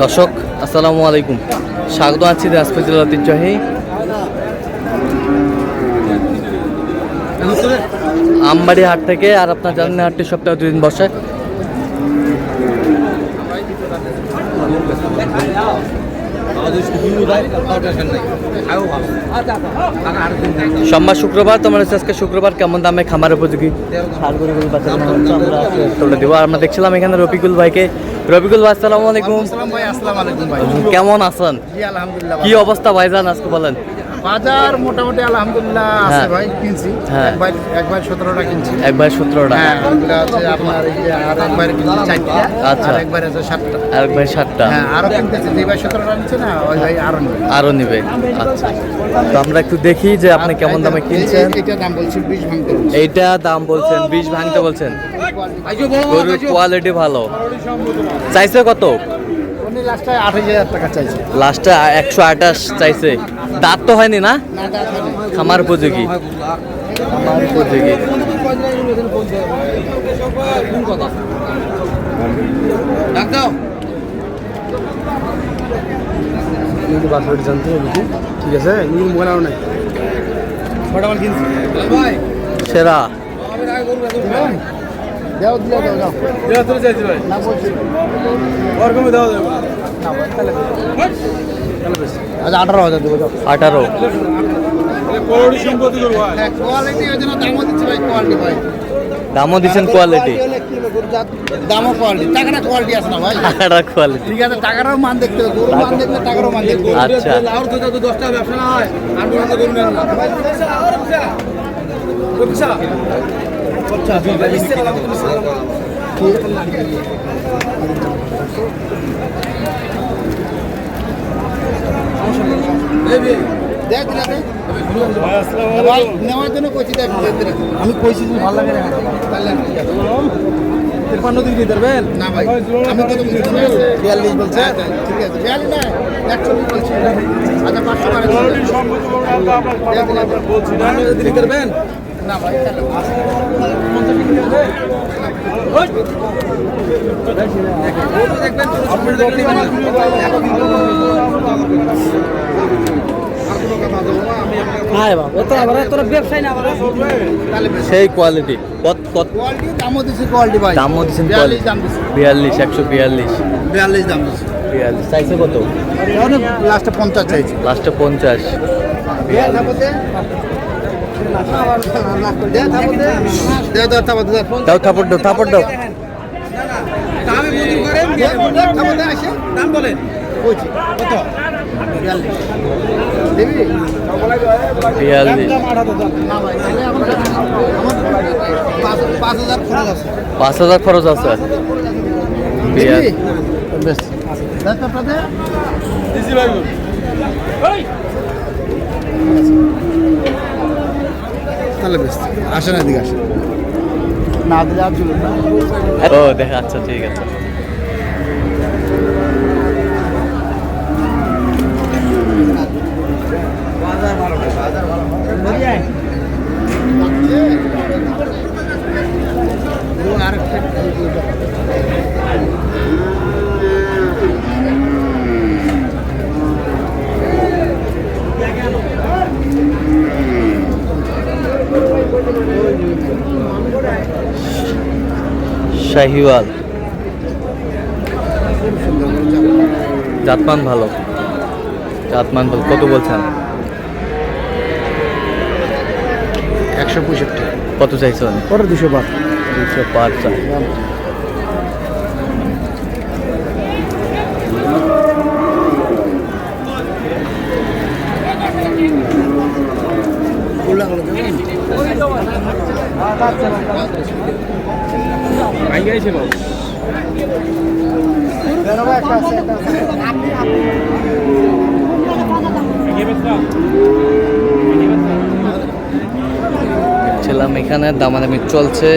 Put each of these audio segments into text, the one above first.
দর্শক আসসালামু আলাইকুম, স্বাগত আছি দিনাজপুর জেলার ঐতিহ্যবাহী আমবাড়ি হাট থেকে। আর আপনার জানেন হাটটি সপ্তাহে 2 দিন বসে। সোমবার শুক্রবার তোমার হচ্ছে আজকে শুক্রবার। কেমন দামে খামার উপযোগী আমরা দেবো। আর আমরা দেখছিলাম এখানে রফিকুল ভাইকে। রফিকুল ভাই আসসালামু আলাইকুম। কেমন আছেন? কি অবস্থা ভাইজান আজকে বলেন? বাজার মোটামুটি আলহামদুলিল্লাহ আছে ভাই। কিনছি একবার 17টা কিনছি। একবার 17টা আছে আপনার এই যে আর একবার কিনছি 4টা। আচ্ছা, আর একবার আছে 7টা। আর একবার 7টা। হ্যাঁ, আরো কিনতেছি। যে ভাই 17টা নিচ্ছে না ওই ভাই আরো নিবে। আচ্ছা, তো আমরা একটু দেখি যে আপনি কেমন দামে কিনছেন। এটা দাম বলছি 20 ভাঙতে। এইটা দাম বলছেন 20 ভাঙতে বলছেন। গরুর কোয়ালিটি ভালো। চাইছে কত? উনি লাস্টে 8000 টাকা চাইছে। লাস্টে 128 চাইছে। দাঁত তো হয়নি না? খামার উপযোগী। খামার উপযোগী। ঠিক আছে, মোবাইল নাই। সেরা দাও দিও দাও দাও। দেওয়া তুলে চাইছি ভাই। না বলছি ওর কমে দেওয়া যাবে না। আচ্ছা 18000 দেবো দাও। 18। কোটি সম্পত্তি করবো ভাই। কোয়ালিটি ওই জন্য দামও দিচ্ছি ভাই। কোয়ালিটি ভাই দামও দিচ্ছেন কোয়ালিটি। দামও কোয়ালিটি। টাকাটা কোয়ালিটি আছে না ভাই। টাকাটা কোয়ালিটি। ঠিক আছে, টাকারও মান দেখতে হবে। গরুর মান দেখলে টাকারও মান দেখতে হবে। আচ্ছা, লাউর তো 10 টাকা ব্যবসা না হয়। আর কোনো তো করবেন না। বুঝছা? দেখ দিলা দে। ভাই নেওয়ার জন্য কইছি দেখ দিলা। আমি কইছি যে ভালো লাগে না। তাহলে তিরপান্ন দিন দিতে পারবেন? না ভাই, আমি কত বলছি? 42 বলছে। ঠিক আছে, 42 না 41 বলছি। আচ্ছা 500 মানে কোটি সম্পত্তি করবো না আপনার বলছি না। দিতে পারবেন? না ভাই তাহলে সেই কোয়ালিটি। কোয়ালিটি দামও দিছি। কোয়ালিটি ভাই দামও দিচ্ছেন 42 দাম দিছি। 42, 142। 42 দাম দিছি। 42 চাইছে কত? অনেক লাস্টে 50 চাইছি। লাস্টে 50। দাও থাপড় দাও, থাপড় দাও। দামে মজুর করেন। দাম বলেন। কত 42 42। না ভাই, তাহলে আমার 5000 খরচ আছে। 5000 খরচ আছে। দিবি? বেশ দেখ আপনাদের দিছি ভাই। তাহলে বেশ আসে না, দিকে আসে না দিলে আর চলবে না। ও দেখা, আচ্ছা ঠিক আছে। শাহিওয়াল জাতমান ভালো। জাতমান ভালো। কত বলছেন? 165 কত চাইছেন? পরে 200 বাদ। 205 চাই। ছিলাম এখানে দামাদামি চলছে।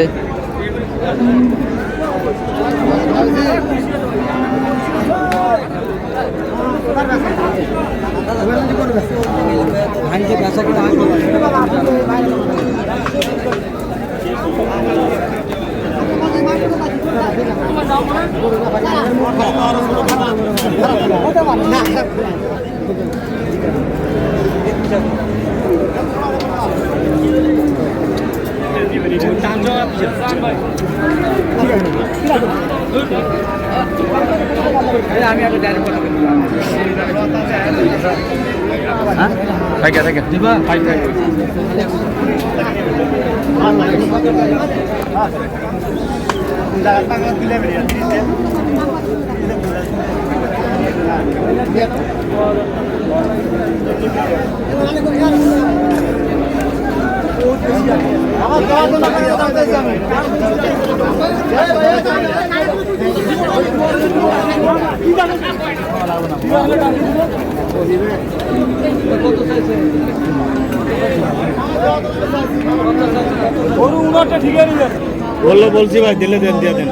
বললো বলছি ভাই দিলে দেন দিয়ে দেন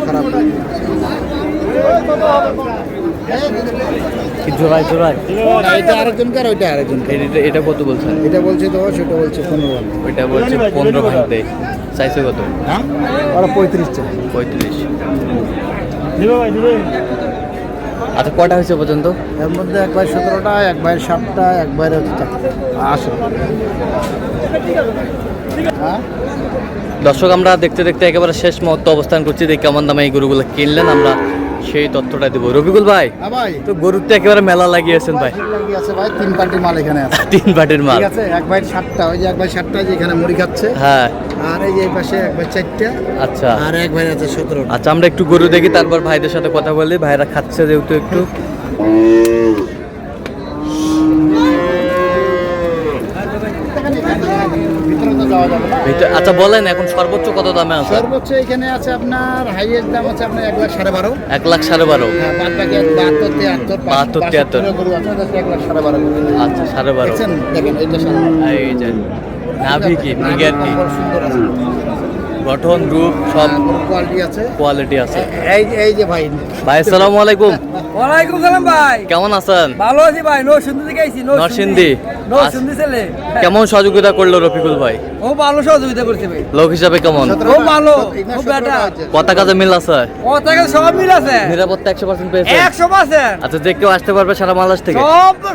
খারাপ জোড়ায় জোড়ায় এটা আরেকজনকার, ওইটা আরেকজনকার। এটা কত বলছেন? এটা বলছে 10, ওটা বলছে 15। ওইটা বলছে 15 ভাঙতে, চাইছে কত? ওরা 35 চাই। 35। দিবে ভাই দিবে। আচ্ছা কটা হয়েছে পর্যন্ত? এর মধ্যে এক ভাই 17টা, এক ভাই 7টা, এক ভাই হচ্ছে 8। হ্যাঁ দর্শক আমরা দেখতে দেখতে একেবারে শেষ মুহূর্তে অবস্থান করছি, দেখি কেমন দামে এই গরুগুলো কিনলেন, আমরা সেই তথ্যটা দেবো। রবিকুল ভাই, হ্যাঁ ভাই, তো গরুর তো একেবারে মেলা লাগিয়েছেন ভাই। কি আছে ভাই? 3 পার্টির মাল এখানে আছে। 3 পাটির মাল। ঠিক আছে, এক ভাই 7টা, ওই যে এক ভাই 7টা যে এখানে মুড়ি খাচ্ছে। হ্যাঁ আর এই যে এই পাশে এক ভাই 4টা, আচ্ছা আর এক ভাই আছে 17টা। আচ্ছা, আমরা একটু গরু দেখি, তারপর ভাইদের সাথে কথা বলি। ভাইরা খাচ্ছে যেহেতু একটু। ভিতরে তো যাওয়া যাবে না। আচ্ছা বলেন এখন সর্বোচ্চ কত দামে আছে? সর্বোচ্চ এখানে আছে আপনার হাইয়েস্ট দাম আছে আপনার 1,12,500। 1,12,500। হ্যাঁ, বাদ বাকি 72, 73, 72, 73 গরু আছে, ওদের 1,12,500। আচ্ছা 12,500। দেখছেন, দেখেন এটা সামনে। এই যে নাভি কি ফিগার কি বড় সুন্দর আছে। গঠন রূপ সব কোয়ালিটি আছে। কোয়ালিটি আছে। এই যে ভাই, ভাই আসসালামু আলাইকুম, ওয়ালাইকুম সালাম ভাই, কেমন আছেন? ভালো আছি ভাই। নরসিংদী থেকে আইছি। নরসিংদী। নরসিংদী ছেলে। কেমন সহযোগিতা করলো রফিকুল ভাই? ও ভালো সহযোগিতা করছে ভাই। লোক হিসাবে কেমন? ও ভালো, এখানে ও 17টা বেটা। হচ্ছে। কথা কাজে মিল আছে? ও থেকে সব মিল আছে। নিরাপত্তা 100% পেয়েছে? 100%। আচ্ছা, যে কেউ আসতে পারবে সারা বাংলাদেশ থেকে?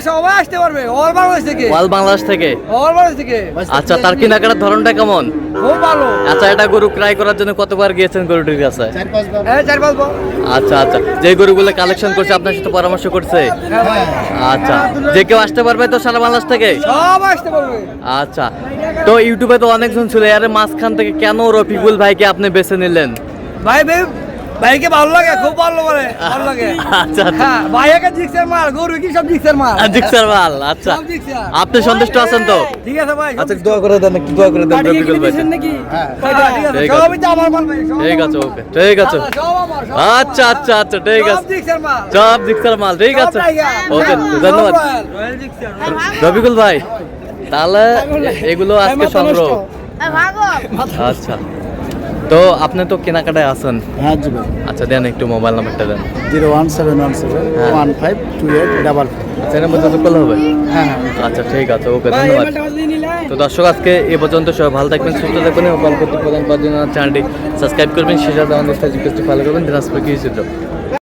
সবাই আসতে পারবে, অল বাংলাদেশ থেকে। ওয়াল বাংলাদেশ থেকে? অল বাংলাদেশ থেকে। আচ্ছা, তার কেনাকাটার ধরনটা কেমন? ও ভালো। আচ্ছা, এটা গরু ক্রয় করার জন্য কতবার গিয়েছেন গরুটির কাছে? 4-5 বার। 4-5 বার। আচ্ছা আচ্ছা, যে গরুগুলো কালেকশন করছে আপনার সাথে পরামর্শ করছে? হ্যাঁ ভাই। আচ্ছা, যে কেউ আসতে পারবে তো সারা বাংলাদেশ থেকে? সব আসতে পারবে। আচ্ছা, তো ইউটিউবে তো অনেকজন ছিল, এর মাঝখান থেকে কেন রফিকুল ভাইকে আপনি বেছে নিলেন? ভাই ভাইকে ভালো লাগে, খুব ভালো লাগে, ভালো লাগে। আচ্ছা আচ্ছা, হ্যাঁ, ভাইয়াকে জিক্সের মাল, গরু কি সব জিক্সের মাল। জিক্সার মাল। আচ্ছা, সব জিক্সার। আপনি সন্তুষ্ট আছেন তো? ঠিক আছে ভাই। আচ্ছা, দোয়া করে দেন, একটু দোয়া করে দেন রফিকুল ভাই। নাকি? হ্যাঁ। ঠিক আছে, ঠিক আছে। সবই তো আমার মাল ভাই। সব ঠিক আমার আছে, মাল। ওকে, ঠিক আছে। সব আমার, সব আচ্ছা আমার। আচ্ছা আচ্ছা, ঠিক সব আছে, জিক্সের মাল। সব জিক্সার মাল, ঠিক সব আছে, টাইগার। ওকে, সব ধন্যবাদ রয়্যাল জিক্সার। রফিকুল ভাই। তাহলে এগুলো আজকে সংগ্রহ। আচ্ছা, তো আপনি তো কেনাকাটায় আছেন। হ্যাঁ জি ভাই। আচ্ছা, দেন একটু মোবাইল নাম্বারটা দেন। 01717152844। আচ্ছা, এর মধ্যে তো করলে হবে? হ্যাঁ হ্যাঁ। আচ্ছা, ঠিক আছে, ওকে, ধন্যবাদ। তো দর্শক, আজকে এ পর্যন্ত সবাই ভালো থাকবেন, সুস্থ থাকবেন এবং পরবর্তী প্রদান পাওয়ার জন্য চ্যানেলটি সাবস্ক্রাইব করবেন, সেই সাথে আমাদের ফেসবুক পেজটি ফলো করবেন, দিনাজপুর কৃষি চিত্র।